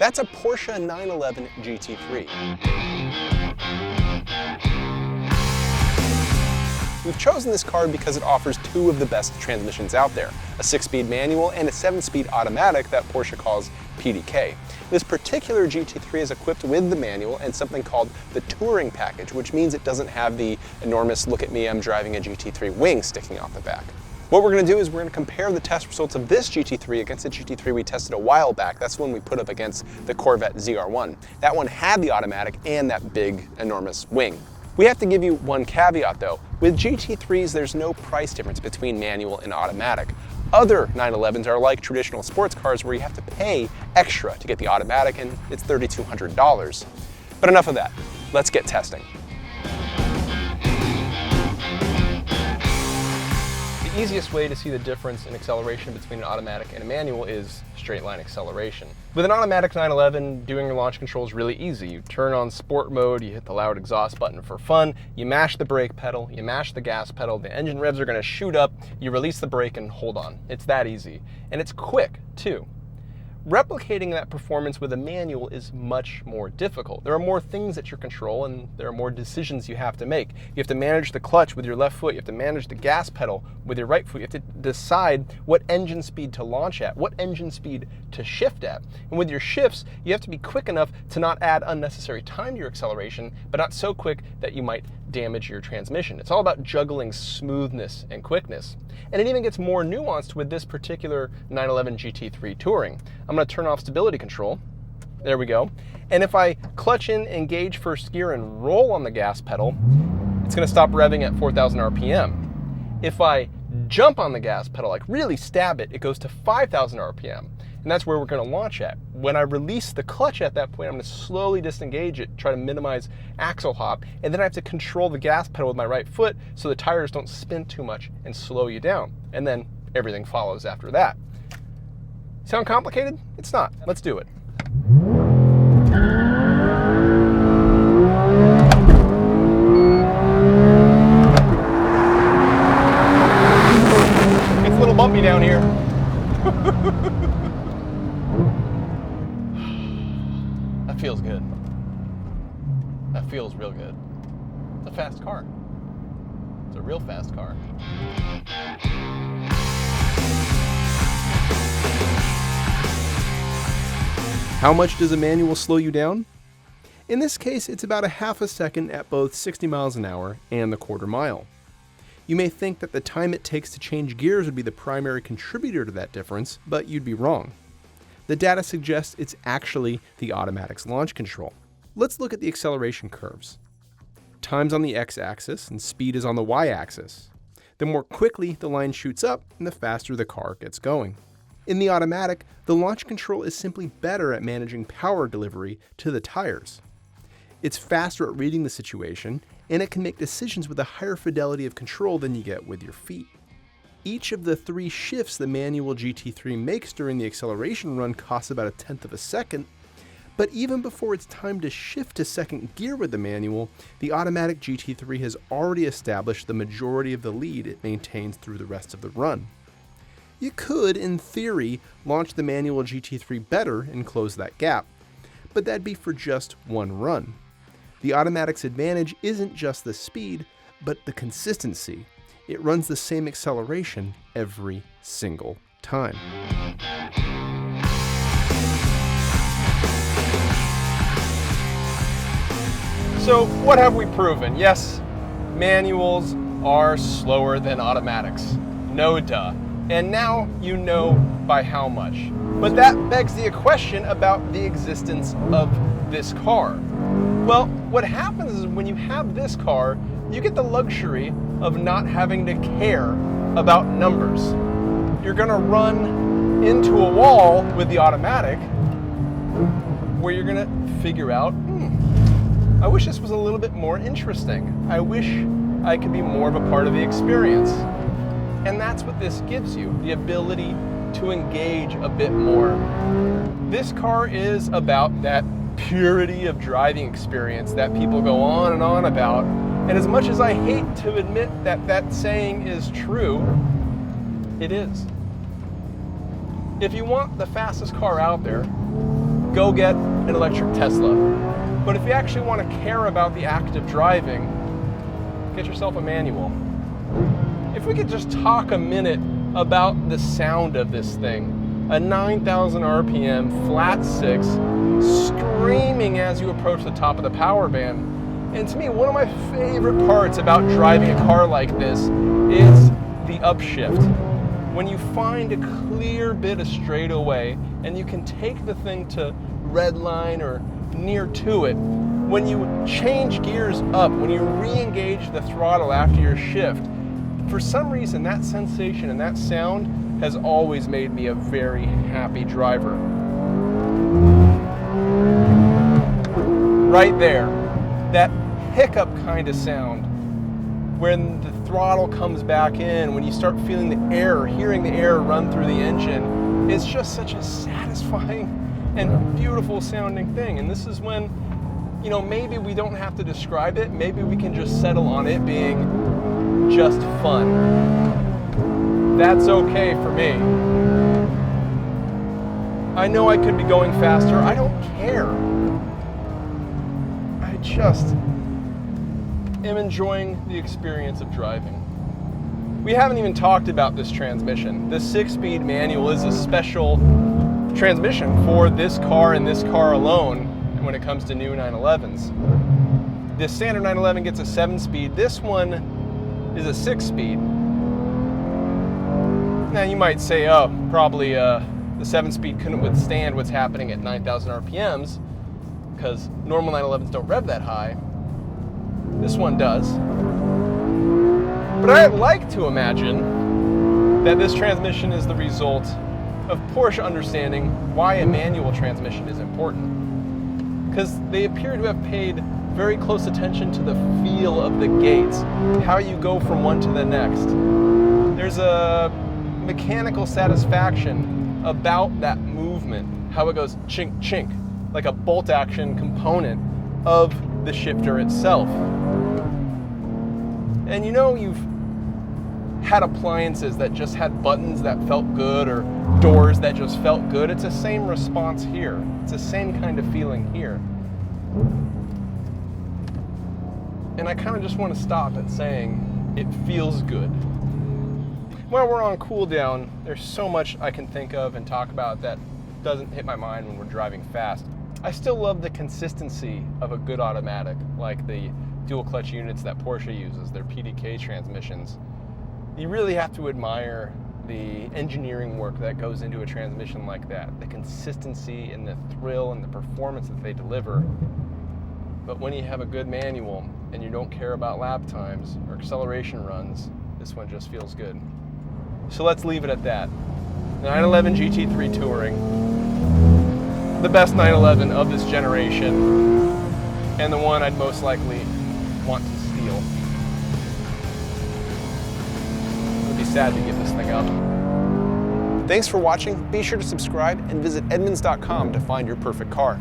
That's a Porsche 911 GT3. We've chosen this car because it offers two of the best transmissions out there, a 6-speed manual and a 7-speed automatic that Porsche calls PDK. This particular GT3 is equipped with the manual and something called the Touring package, which means it doesn't have the enormous "look at me, I'm driving a GT3" wing sticking off the back. What we're going to do is we're going to compare the test results of this GT3 against the GT3 we tested a while back. That's when we put up against the Corvette ZR1. That one had the automatic and that big, enormous wing. We have to give you one caveat though. With GT3s, there's no price difference between manual and automatic. Other 911s are like traditional sports cars where you have to pay extra to get the automatic, and it's $3,200. But enough of that. Let's get testing. The easiest way to see the difference in acceleration between an automatic and a manual is straight line acceleration. With an automatic 911, doing your launch control is really easy. You turn on sport mode, you hit the loud exhaust button for fun, you mash the brake pedal, you mash the gas pedal, the engine revs are going to shoot up, you release the brake and hold on. It's that easy. And it's quick, too. Replicating that performance with a manual is much more difficult. There are more things at your control and there are more decisions you have to make. You have to manage the clutch with your left foot, you have to manage the gas pedal with your right foot, you have to decide what engine speed to launch at, what engine speed to shift at. And with your shifts, you have to be quick enough to not add unnecessary time to your acceleration, but not so quick that you might damage your transmission. It's all about juggling smoothness and quickness. And it even gets more nuanced with this particular 911 GT3 Touring. I'm going to turn off stability control. There we go. And if I clutch in, engage first gear, and roll on the gas pedal, it's going to stop revving at 4,000 RPM. If I jump on the gas pedal, like really stab it, it goes to 5,000 RPM. And that's where we're going to launch at. When I release the clutch at that point, I'm going to slowly disengage it, try to minimize axle hop, and then I have to control the gas pedal with my right foot so the tires don't spin too much and slow you down. And then everything follows after that. Sound complicated? It's not. Let's do it. It's a little bumpy down here. That feels good. That feels real good. It's a fast car. It's a real fast car. How much does a manual slow you down? In this case, it's about a half a second at both 60 miles an hour and the quarter mile. You may think that the time it takes to change gears would be the primary contributor to that difference, but you'd be wrong. The data suggests it's actually the automatic's launch control. Let's look at the acceleration curves. Time's on the x-axis and speed is on the y-axis. The more quickly the line shoots up, and the faster the car gets going. In the automatic, the launch control is simply better at managing power delivery to the tires. It's faster at reading the situation, and it can make decisions with a higher fidelity of control than you get with your feet. Each of the 3 shifts the manual GT3 makes during the acceleration run costs about 1/10 of a second, but even before it's time to shift to second gear with the manual, the automatic GT3 has already established the majority of the lead it maintains through the rest of the run. You could, in theory, launch the manual GT3 better and close that gap, but that'd be for just one run. The automatic's advantage isn't just the speed, but the consistency. It runs the same acceleration every single time. So what have we proven? Yes, manuals are slower than automatics. No duh. And now you know by how much. But that begs the question about the existence of this car. Well, what happens is when you have this car, you get the luxury of not having to care about numbers. You're gonna run into a wall with the automatic where you're gonna figure out, I wish this was a little bit more interesting. I wish I could be more of a part of the experience. And that's what this gives you, the ability to engage a bit more. This car is about that purity of driving experience that people go on and on about. And as much as I hate to admit that that saying is true, it is. If you want the fastest car out there, go get an electric Tesla. But if you actually want to care about the act of driving, get yourself a manual. If we could just talk a minute about the sound of this thing. A 9,000 RPM flat six screaming as you approach the top of the power band. And to me, one of my favorite parts about driving a car like this is the upshift. When you find a clear bit of straightaway and you can take the thing to red line or near to it, when you change gears up, when you re-engage the throttle after your shift, for some reason that sensation and that sound has always made me a very happy driver. Right there, that hiccup kind of sound, when the throttle comes back in, when you start feeling the air, hearing the air run through the engine, it's just such a satisfying and beautiful sounding thing. And this is when, you know, maybe we don't have to describe it, maybe we can just settle on it being just fun. That's okay for me. I know I could be going faster. I don't care. I just am enjoying the experience of driving. We haven't even talked about this transmission. This 6-speed manual is a special transmission for this car and this car alone when it comes to new 911s. This standard 911 gets a 7-speed. This one is a 6-speed. Now you might say, oh, probably the 7-speed couldn't withstand what's happening at 9,000 RPMs because normal 911s don't rev that high. This one does. But I'd like to imagine that this transmission is the result of Porsche understanding why a manual transmission is important. Because they appear to have paid very close attention to the feel of the gates, how you go from one to the next. There's a mechanical satisfaction about that movement, how it goes chink chink, like a bolt action component of the shifter itself. And you know, you've had appliances that just had buttons that felt good or doors that just felt good. It's the same response here. It's the same kind of feeling here. And I kind of just want to stop at saying it feels good. While we're on cool down, there's so much I can think of and talk about that doesn't hit my mind when we're driving fast. I still love the consistency of a good automatic, like the dual clutch units that Porsche uses, their PDK transmissions. You really have to admire the engineering work that goes into a transmission like that, the consistency and the thrill and the performance that they deliver. But when you have a good manual and you don't care about lap times or acceleration runs, this one just feels good. So let's leave it at that. 911 GT3 Touring, the best 911 of this generation, and the one I'd most likely want to steal. It would be sad to give this thing up. Thanks for watching. Be sure to subscribe and visit Edmunds.com to find your perfect car.